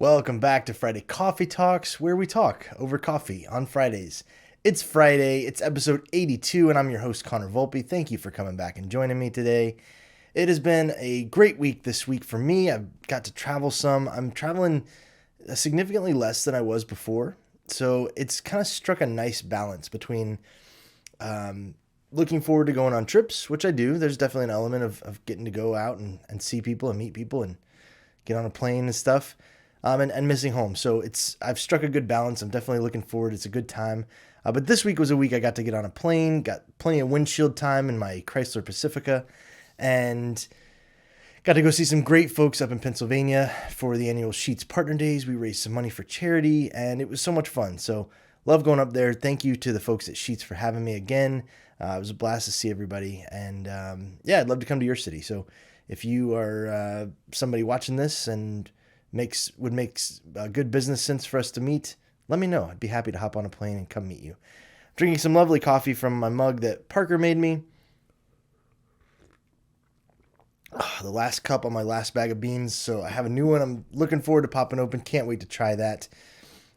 Welcome back to Friday Coffee Talks, where we talk over coffee on Fridays. It's Friday, it's episode 82, and I'm your host, Connor Volpe. Thank you for coming back and joining me today. It has been a great week this week for me. I've got to travel some. I'm traveling significantly less than I was before, so it's kind of struck a nice balance between looking forward to going on trips, which I do. There's definitely an element of getting to go out and see people and meet people and get on a plane and stuff. And missing home. So I've struck a good balance. I'm definitely looking forward. It's a good time. But this week was a week I got to get on a plane, got plenty of windshield time in my Chrysler Pacifica, and got to go see some great folks up in Pennsylvania for the annual Sheets Partner Days. We raised some money for charity, and it was so much fun. So love going up there. Thank you to the folks at Sheets for having me again. It was a blast to see everybody. And I'd love to come to your city. So if you are somebody watching this and would make good business sense for us to meet, let me know. I'd be happy to hop on a plane and come meet you. I'm drinking some lovely coffee from my mug that Parker made me. The last cup on my last bag of beans, so I have a new one I'm looking forward to popping open. Can't wait to try that.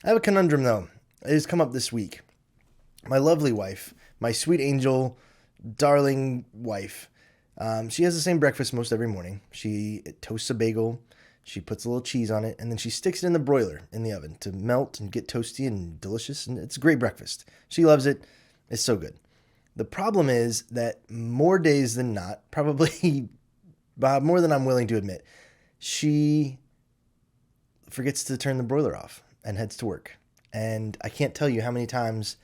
I have a conundrum, though. It has come up this week. My lovely wife, my sweet angel, darling wife, she has the same breakfast most every morning. She toasts a bagel. She puts a little cheese on it, and then she sticks it in the broiler in the oven to melt and get toasty and delicious, and it's a great breakfast. She loves it. It's so good. The problem is that more days than not, probably more than I'm willing to admit, she forgets to turn the broiler off and heads to work. And I can't tell you how many times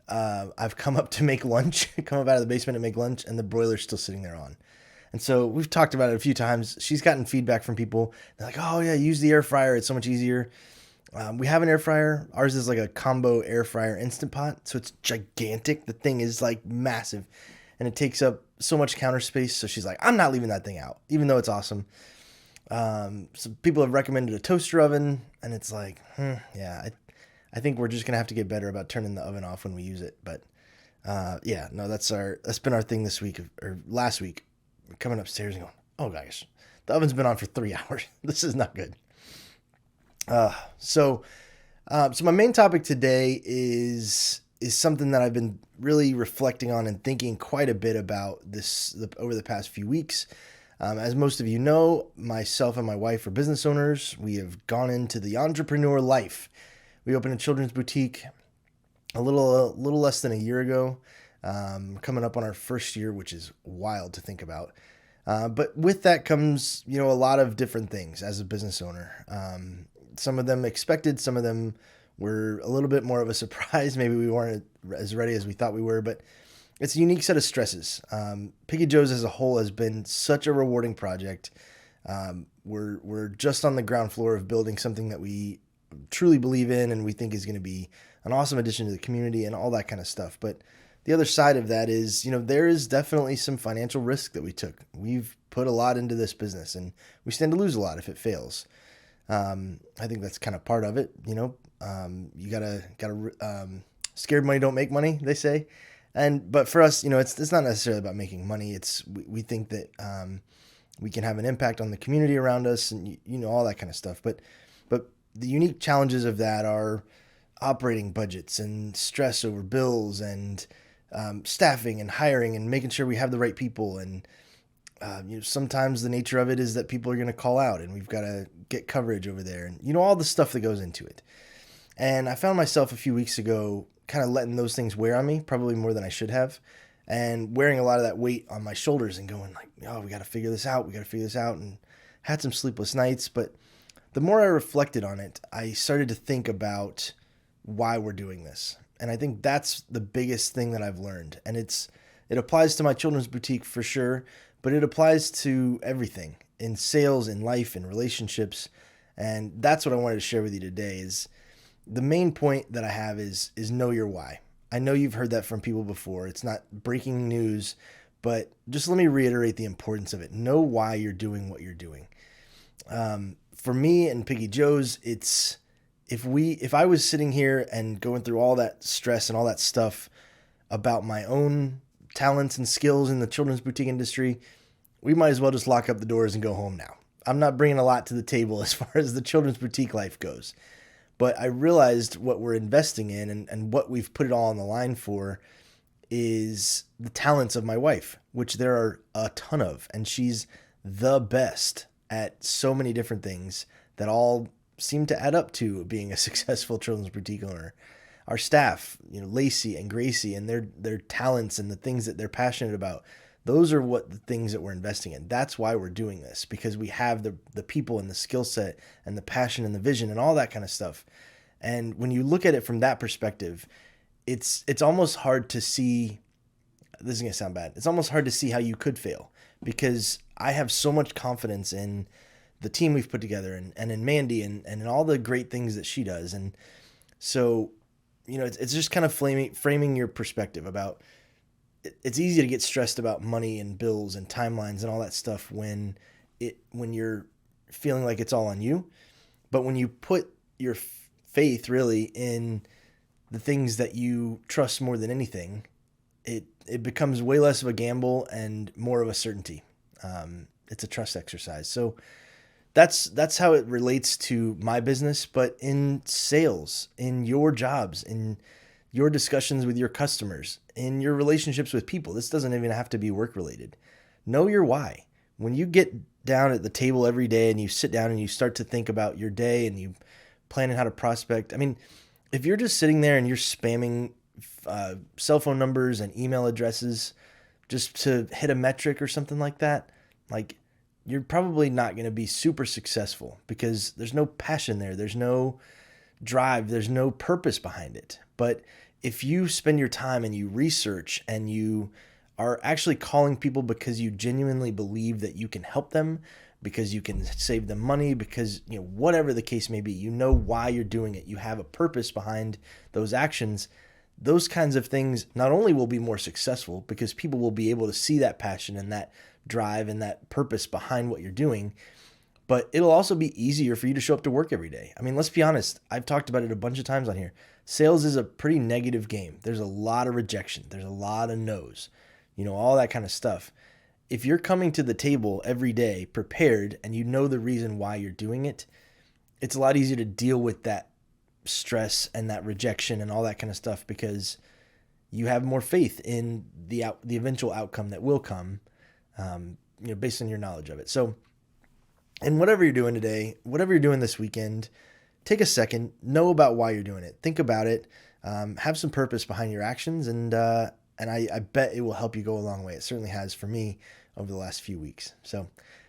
I've come up to make lunch, come up out of the basement to make lunch, and the broiler's still sitting there on. And so we've talked about it a few times. She's gotten feedback from people. They're like, oh, yeah, use the air fryer. It's so much easier. We have an air fryer. Ours is like a combo air fryer Instant Pot. So it's gigantic. The thing is like massive. And it takes up so much counter space. So she's like, I'm not leaving that thing out, even though it's awesome. So people have recommended a toaster oven. And it's like, I think we're just going to have to get better about turning the oven off when we use it. But that's been our thing this week or last week. Coming upstairs and going, oh gosh, the oven's been on for 3 hours. This is not good. So my main topic today is something that I've been really reflecting on and thinking quite a bit about over the past few weeks. As most of you know, myself and my wife are business owners. We have gone into the entrepreneur life. We opened a children's boutique a little less than a year ago. Coming up on our first year, which is wild to think about. But with that comes, a lot of different things as a business owner. Some of them expected, some of them were a little bit more of a surprise. Maybe we weren't as ready as we thought we were, but it's a unique set of stresses. Piggy Joe's as a whole has been such a rewarding project. We're just on the ground floor of building something that we truly believe in and we think is going to be an awesome addition to the community and all that kind of stuff. But the other side of that is, there is definitely some financial risk that we took. We've put a lot into this business and we stand to lose a lot if it fails. I think that's kind of part of it. You gotta scared money don't make money, they say. But for us, it's not necessarily about making money. We think that, we can have an impact on the community around us and, all that kind of stuff. But the unique challenges of that are operating budgets and stress over bills and staffing and hiring and making sure we have the right people. And sometimes the nature of it is that people are going to call out and we've got to get coverage over there and all the stuff that goes into it. And I found myself a few weeks ago kind of letting those things wear on me, probably more than I should have, and wearing a lot of that weight on my shoulders and going like, oh, we got to figure this out. And had some sleepless nights. But the more I reflected on it, I started to think about why we're doing this. And I think that's the biggest thing that I've learned. And it applies to my children's boutique for sure, but it applies to everything in sales, in life, in relationships. And that's what I wanted to share with you today is the main point that I have is know your why. I know you've heard that from people before. It's not breaking news, but just let me reiterate the importance of it. Know why you're doing what you're doing. For me and Piggy Joe's, it's if I was sitting here and going through all that stress and all that stuff about my own talents and skills in the children's boutique industry, we might as well just lock up the doors and go home now. I'm not bringing a lot to the table as far as the children's boutique life goes. But I realized what we're investing in and what we've put it all on the line for is the talents of my wife, which there are a ton of. And she's the best at so many different things that all seem to add up to being a successful children's boutique owner. Our staff, Lacey and Gracie, and their talents and the things that they're passionate about, those are what the things that we're investing in. That's why we're doing this, because we have the people and the skill set and the passion and the vision and all that kind of stuff. And when you look at it from that perspective, it's almost hard to see, this is going to sound bad, it's almost hard to see how you could fail, because I have so much confidence in the team we've put together and in Mandy and in all the great things that she does. And so, it's just kind of framing your perspective about, it's easy to get stressed about money and bills and timelines and all that stuff when you're feeling like it's all on you. But when you put your faith really in the things that you trust more than anything, it becomes way less of a gamble and more of a certainty. It's a trust exercise. So that's how it relates to my business, but in sales, in your jobs, in your discussions with your customers, in your relationships with people. This doesn't even have to be work related. Know your why. When you get down at the table every day and you sit down and you start to think about your day and you plan how to prospect. I mean, if you're just sitting there and you're spamming cell phone numbers and email addresses just to hit a metric or something like that, like, you're probably not going to be super successful, because there's no passion there. There's no drive. There's no purpose behind it. But if you spend your time and you research and you are actually calling people because you genuinely believe that you can help them, because you can save them money, because, whatever the case may be, why you're doing it. You have a purpose behind those actions. Those kinds of things not only will be more successful because people will be able to see that passion and that drive and that purpose behind what you're doing, but it'll also be easier for you to show up to work every day. I mean, let's be honest. I've talked about it a bunch of times on here. Sales is a pretty negative game. There's a lot of rejection. There's a lot of no's, all that kind of stuff. If you're coming to the table every day prepared and you know the reason why you're doing it, it's a lot easier to deal with that stress and that rejection and all that kind of stuff, because you have more faith in the eventual outcome that will come, based on your knowledge of it. So, and whatever you're doing today, whatever you're doing this weekend, take a second, know about why you're doing it. Think about it. Have some purpose behind your actions, and I bet it will help you go a long way. It certainly has for me over the last few weeks. So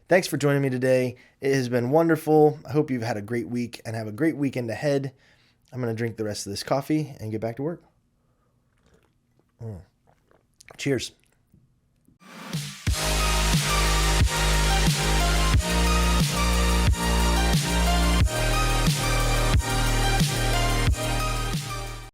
thanks for joining me today. It has been wonderful. I hope you've had a great week and have a great weekend ahead. I'm going to drink the rest of this coffee and get back to work. Cheers.